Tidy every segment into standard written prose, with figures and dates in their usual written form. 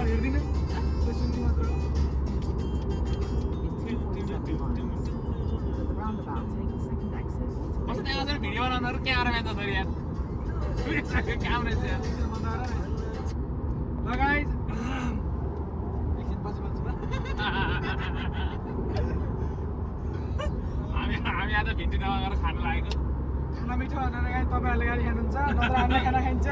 हेर्दिनँ त्यो सुन्ने मात्र हो। कस्तो त्यहाँ चाहिँ भिडियो बनाउनु क्यामेराम्यान त छोरी यार काम रहेछ यार ल गाइज एकछिन पछि भन्छु ल हामी आज भिन्डी नभएर खानु लागेको खाना मिठो भनेर गाइज तपाईँहरूले गाडी खानुहुन्छ नत्र हामीले खाना खाइन्छ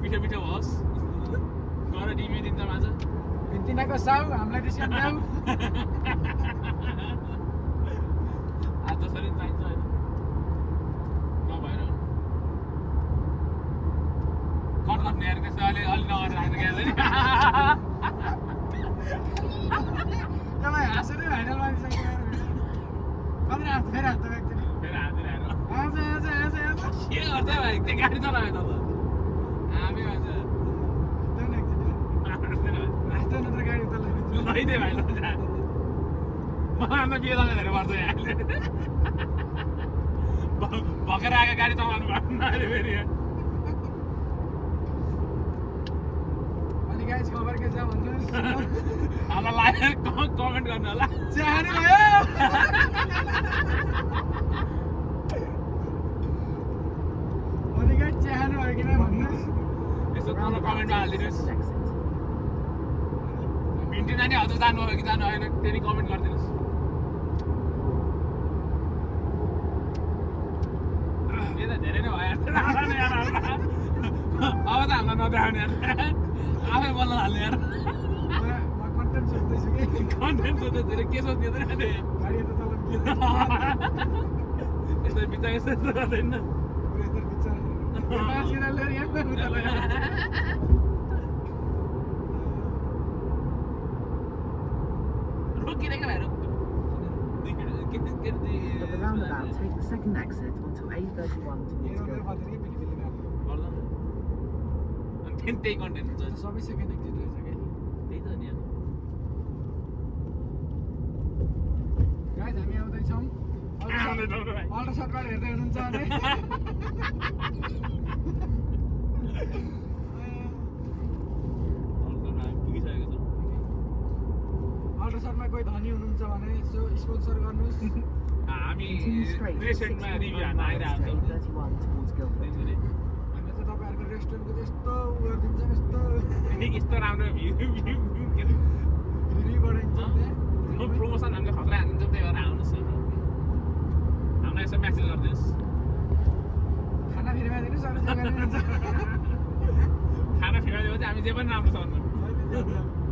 मिठो मिठो होस् गएर डिमी दिन्छ माझ भिन्तिनाको साउ हामीलाई त्यसको ल्याउ आज जसरी चाहिन्छ होइन नभएर कट गर्ने यार त्यस्तो अलि नगरेर राख्नु क्या तपाईँ हाँसेरै भाइरल मानिसक्यो कति हाँस्छ फेरि हाँस्छ एकचोटि फेरि हातले ल्याएर हाँस्छ हाँस्छ हाँस्छ हाँस्छ के गर्छ भाइ त्यो गाडी चलायो त हामी भन्छ हाँस्दैन नत्र गाडी उता लैदिन्छु लैदे भाइ ल मलाई बिहे लगाएर धेरै पर्छ यहाँ भर्खर आएको गाडी चलाउनु पर्दैन अहिले फेरि अनि गाइस खबर के छ भन्नुहोस् हामीलाई लाइक कमेन्ट गर्नु होला चाहनु भयो अनि गाइस चाहनु भयो कि न भन्नुहोस् यसो तल कमेन्टमा हालिदिनुहोस् भिन्टी नानी हजुर जानुभयो कि जानु भएन त्यही कमेन्ट गरिदिनुहोस् यो त धेरै नै भयो अब त हामीलाई नदेखाउने यार आफै बोल्न थाल्ने यार म कन्टेन्ट सोच्दैछु कि कन्टेन्ट सोध्दै धेरै के सोध्ने त गाडी यता चलाउनु के यस्तो बिचा यस्तो गर्दैन पुरै त बिचार मासिरा लिएर यहाँ उता लगाएर रोकिरहेको भाइ At the roundabout, take the second exit onto A31 towards हेरो Guildford. फर्केर के फेरि फेरि गर्दैन अनि त्यही कन्टेन्ट हुन्छ त्यो सबै सेकेन्ड एक्जिट रहेछ कि त्यही त नि गाइस हामी आउँदैछौँ आउँदै जाउँ भाइ अल्ट्रा सर्टबाट हेर्दै हुनुहुन्छ भने पुगिसकेको छ अल्ट्रा सर्टमा कोही धनी हुनुहुन्छ भने यसो स्पोन्सर गर्नुहोस् हामी Continue straight to रेस्टुरेन्टमा रिभ्यू हान्न 61 miles to आइरहेको A31 towards Guildford. हामीले चाहिँ तपाईँहरूको रेस्टुरेन्टको त्यस्तो उ गरिदिन्छौँ यस्तो यस्तो राम्रो भ्यू रिभ्यू बढाइदिन्छौँ त्यहाँ प्रमोसन हामीले खतरा हानिदिन्छौँ त्यही भएर आउनुहोस् न हामीलाई यसो म्यासेज गरिदिनुहोस् खाना फ्रीमा दिनुहोस् अरू जे गरिदिनुहुन्छ खाना फिर्मा दियो भने चाहिँ हामी जे पनि राम्रो छ भन्नु सबै